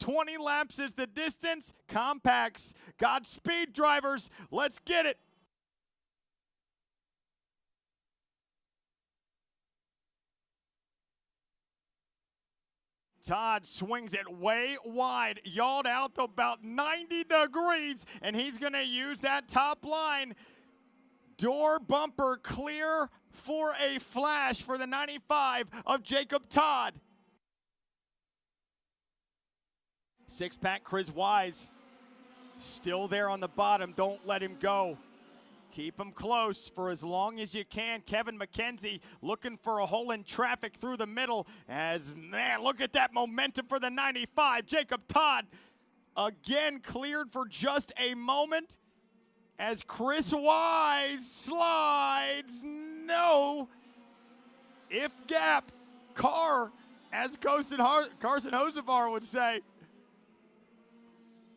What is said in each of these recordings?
20 laps is the distance. Compacts, Godspeed drivers, let's get it. Todd swings it way wide, yawed out to about 90 degrees, and he's going to use that top line. Door bumper clear for a flash for the 95 of Jacob Todd. Six-pack Chris Wise still there on the bottom. Don't let him go. Keep him close for as long as you can. Kevin McKenzie looking for a hole in traffic through the middle. As, man, look at that momentum for the 95. Jacob Todd again cleared for just a moment as Chris Wise slides. No. If gap, car, as Carson Hocevar would say.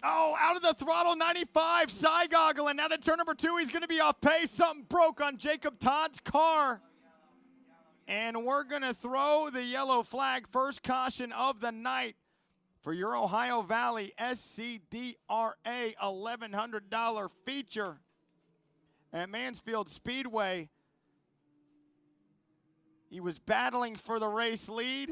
Oh, out of the throttle, 95, side goggling. Now to turn number 2, he's going to be off pace. Something broke on Jacob Todd's car. And we're going to throw the yellow flag. First caution of the night for your Ohio Valley SCDRA $1,100 feature at Mansfield Speedway. He was battling for the race lead.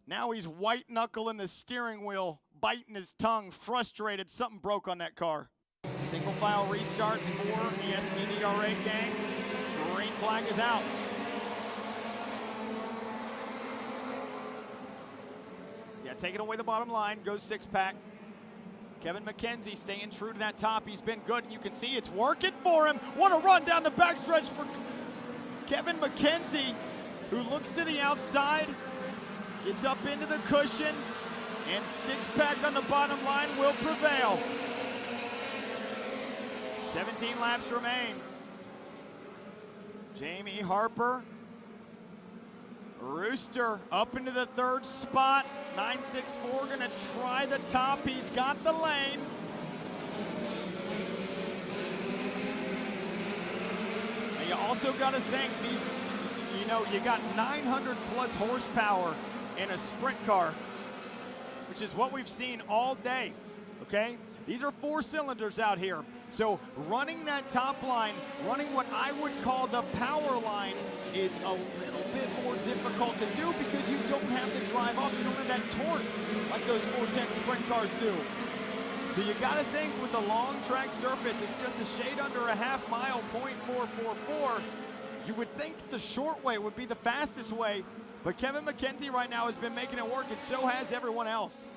Now he's white-knuckling the steering wheel, biting his tongue, frustrated. Something broke on that car. Single file restarts for the SCDRA gang. Green flag is out. Yeah, taking away the bottom line, goes six-pack. Kevin McKenzie staying true to that top. He's been good, and you can see it's working for him. What a run down the backstretch for Kevin McKenzie, who looks to the outside. Gets up into the cushion, and six-pack on the bottom line will prevail. 17 laps remain. Jamie Harper, Rooster up into the third spot. 964 gonna try the top. He's got the lane. And you also gotta think these, you got 900 plus horsepower in a sprint car, which is what we've seen all day, okay? These are 4 cylinders out here. So running that top line, running what I would call the power line, is a little bit more difficult to do because you don't have the drive off, you don't have that torque like those 410 sprint cars do. So you gotta think with the long track surface, it's just a shade under a half mile, 0.444. You would think the short way would be the fastest way, but Kevin McKenzie right now has been making it work, and so has everyone else.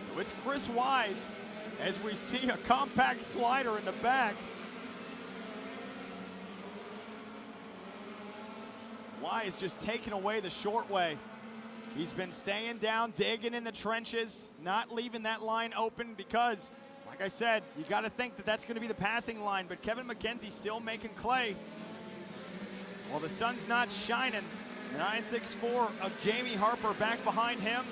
So it's Chris Wise as we see a compact slider in the back. Wise just taking away the short way. He's been staying down, digging in the trenches, not leaving that line open because, like I said, you got to think that that's going to be the passing line, but Kevin McKenzie still making clay. Well, the sun's not shining. The 964 of Jamie Harper back behind him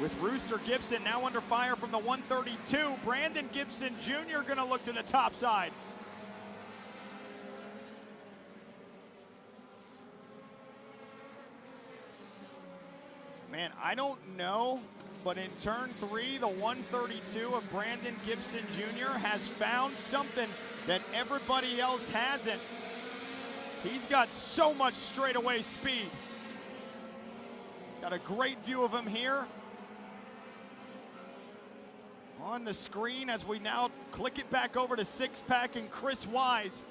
with Rooster Gibson now under fire from the 132. Brandon Gibson Jr. going to look to the top side. Man, I don't know, but in turn 3, the 132 of Brandon Gibson Jr. has found something that everybody else hasn't. He's got so much straightaway speed. Got a great view of him here on the screen as we now click it back over to six-pack and Chris Wise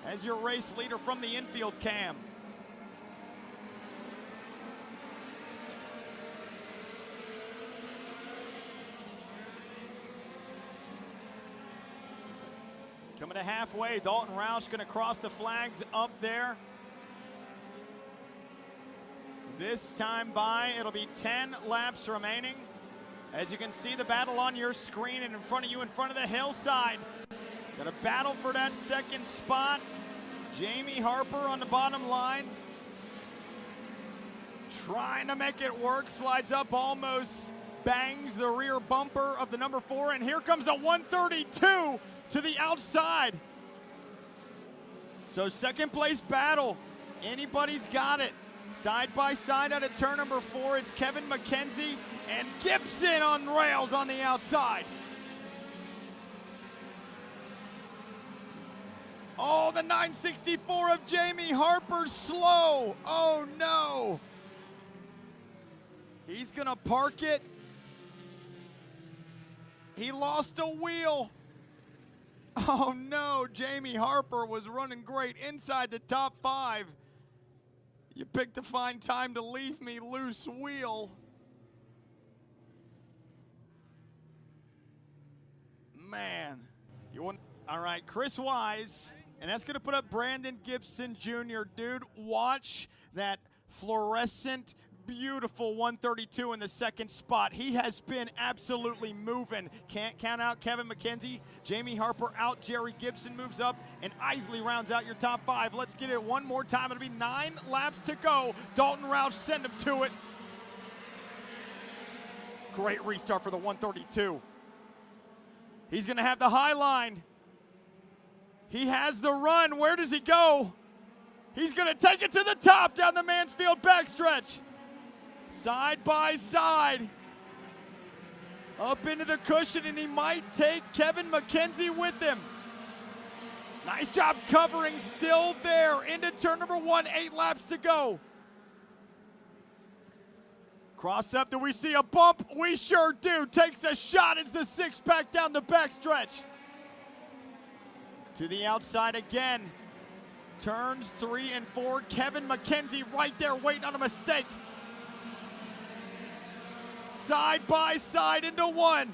as your race leader from the infield cam. Coming to halfway, Dalton Roush going to cross the flags up there. This time by, it'll be 10 laps remaining. As you can see the battle on your screen and in front of you in front of the hillside. Got a battle for that second spot. Jamie Harper on the bottom line. Trying to make it work, slides up almost. Bangs the rear bumper of the number 4, and here comes the 132 to the outside. So second place battle, anybody's got it. Side by side out of turn number 4, it's Kevin McKenzie and Gibson on rails on the outside. Oh, the 964 of Jamie Harper slow. Oh no. He's gonna park it. He lost a wheel. Oh no, Jamie Harper was running great inside the top 5. You picked a fine time to leave me loose wheel. Man, you want, all right, Chris Wise, and that's gonna put up Brandon Gibson Jr. Dude, watch that fluorescent, beautiful 132 in the second spot. He has been absolutely moving. Can't count out Kevin McKenzie. Jamie Harper out. Jerry Gibson moves up, and Isley rounds out your top 5. Let's get it one more time. It'll be 9 laps to go. Dalton Roush, send him to it. Great restart for the 132. He's gonna have the high line. He has the run. Where does he go? He's gonna take it to the top down the Mansfield backstretch. Side by side. Up into the cushion, and he might take Kevin McKenzie with him. Nice job covering, still there. Into turn number 1, 8 laps to go. Cross up, do we see a bump? We sure do. Takes a shot, it's the 6-pack down the backstretch. To the outside again. Turns 3 and 4. Kevin McKenzie right there waiting on a mistake. Side by side into 1.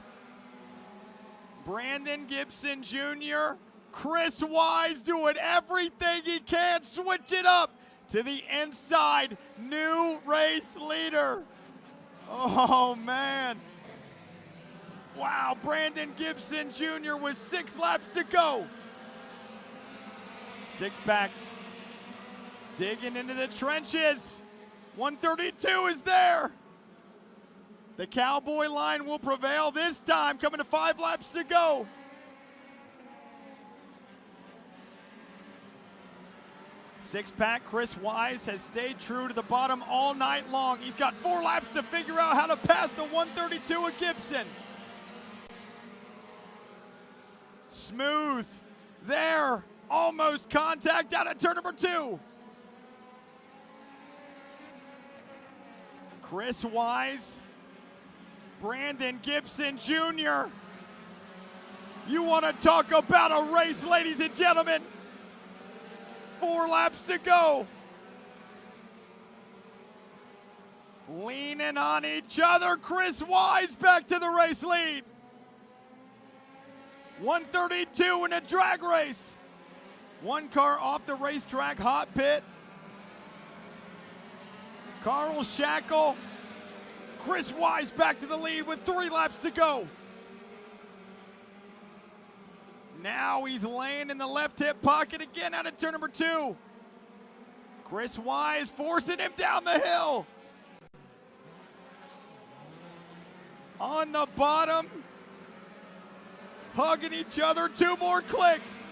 Brandon Gibson Jr. Chris Wise doing everything he can. Switch it up to the inside. New race leader. Oh, man. Wow, Brandon Gibson Jr. with 6 laps to go. 6-pack. Digging into the trenches. 132 is there. The Cowboy line will prevail this time, coming to 5 laps to go. Six-pack, Chris Wise has stayed true to the bottom all night long. He's got 4 laps to figure out how to pass the 132 of Gibson. Smooth there, almost contact out of turn number 2. Chris Wise, Brandon Gibson Jr. You want to talk about a race, ladies and gentlemen. 4 laps to go. Leaning on each other. Chris Wise back to the race lead. 132 in a drag race. 1 car off the racetrack, hot pit. Carl Shackle. Chris Wise back to the lead with 3 laps to go. Now he's laying in the left hip pocket again out of turn number 2. Chris Wise forcing him down the hill. On the bottom, hugging each other, 2 more clicks.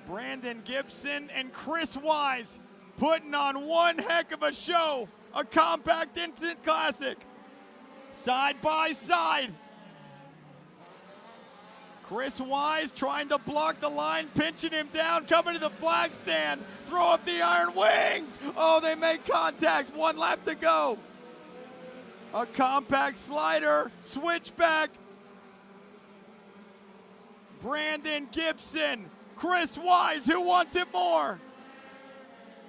Brandon Gibson and Chris Wise putting on one heck of a show. A compact instant classic. Side by side. Chris Wise trying to block the line, pinching him down, coming to the flag stand. Throw up the iron wings. Oh, they make contact. 1 lap to go. A compact slider, switchback. Brandon Gibson, Chris Wise, who wants it more?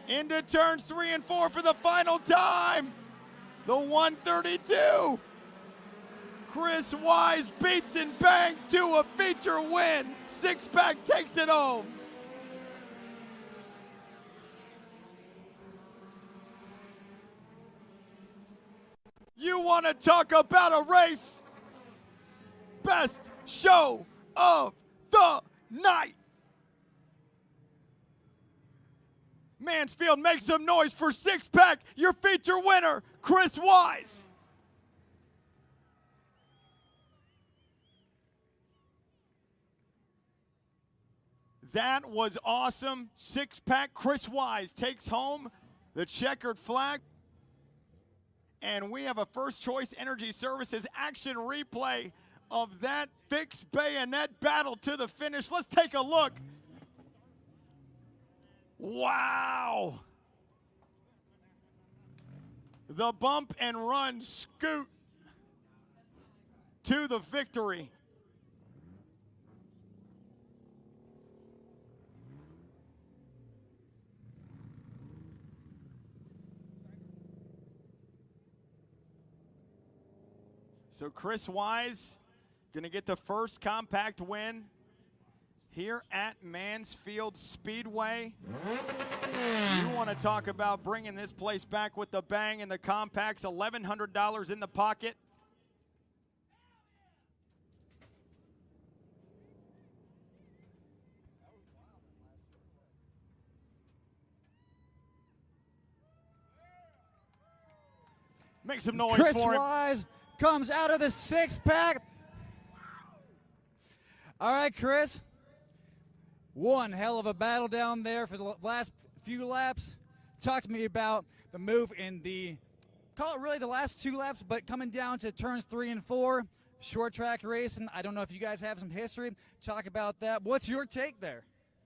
Into turns 3 and 4 for the final time. The 132. Chris Wise beats and bangs to a feature win. 6-pack takes it home. You want to talk about a race? Best show of the night. Mansfield, make some noise for 6-pack, your feature winner, Chris Wise. That was awesome. Six-pack. Chris Wise takes home the checkered flag. And we have a First Choice Energy Services action replay of that fixed bayonet battle to the finish. Let's take a look. Wow. The bump and run scoot to the victory. So Chris Wise going to get the first compact win here at Mansfield Speedway. You want to talk about bringing this place back with the bang and the compacts, $1,100 in the pocket. Make some noise Chris for him. Wise comes out of the six-pack. All right, Chris. One hell of a battle down there for the last few laps. Talk to me about the move in the, call it really the last 2 laps, but coming down to turns 3 and 4, short track racing. I don't know if you guys have some history. Talk about that. What's your take there?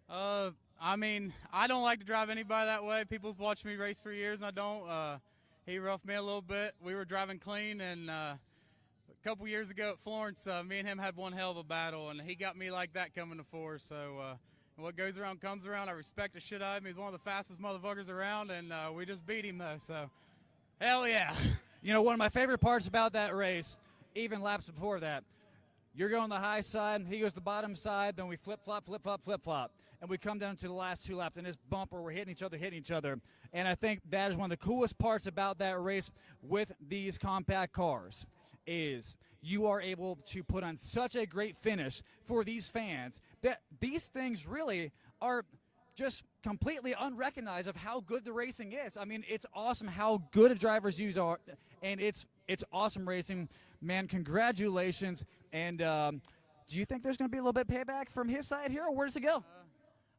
I mean, I don't like to drive anybody that way. People's watched me race for years, and I don't. He roughed me a little bit. We were driving clean, and a couple years ago at Florence, me and him had one hell of a battle, and he got me like that coming to 4. So what goes around comes around. I respect the shit out of him. He's one of the fastest motherfuckers around, and we just beat him, though. So, hell yeah. You know, one of my favorite parts about that race, even laps before that, you're going the high side, he goes the bottom side, then we flip-flop, flip-flop, flip-flop. And we come down to the last 2 laps in this bump where we're hitting each other. And I think that is one of the coolest parts about that race with these compact cars is you are able to put on such a great finish for these fans that these things really are just completely unrecognized of how good the racing is. I mean, it's awesome how good of drivers use are, and it's awesome racing. Man, congratulations. And do you think there's going to be a little bit payback from his side here, or where does it go?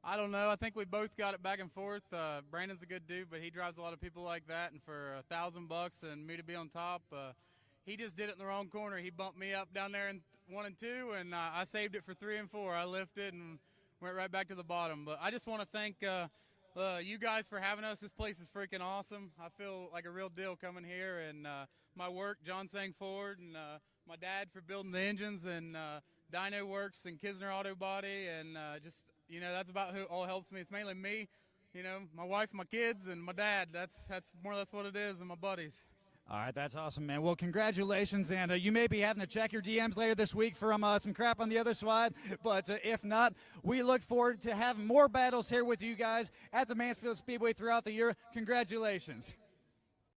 I don't know. I think we both got it back and forth. Brandon's a good dude, but he drives a lot of people like that, and for $1,000 and me to be on top, he just did it in the wrong corner. He bumped me up down there in 1 and 2, and I saved it for 3 and 4. I lifted and went right back to the bottom. But I just want to thank you guys for having us. This place is freaking awesome. I feel like a real deal coming here, and my work, John Sang Ford, and my dad for building the engines, and Dyno Works and Kisner Auto Body, and just, you know, that's about who all helps me. It's mainly me, you know, my wife, my kids, and my dad. That's more or less what it is, and my buddies. All right, that's awesome, man. Well, congratulations, and you may be having to check your DMs later this week for some crap on the other side, but if not, we look forward to having more battles here with you guys at the Mansfield Speedway throughout the year. Congratulations.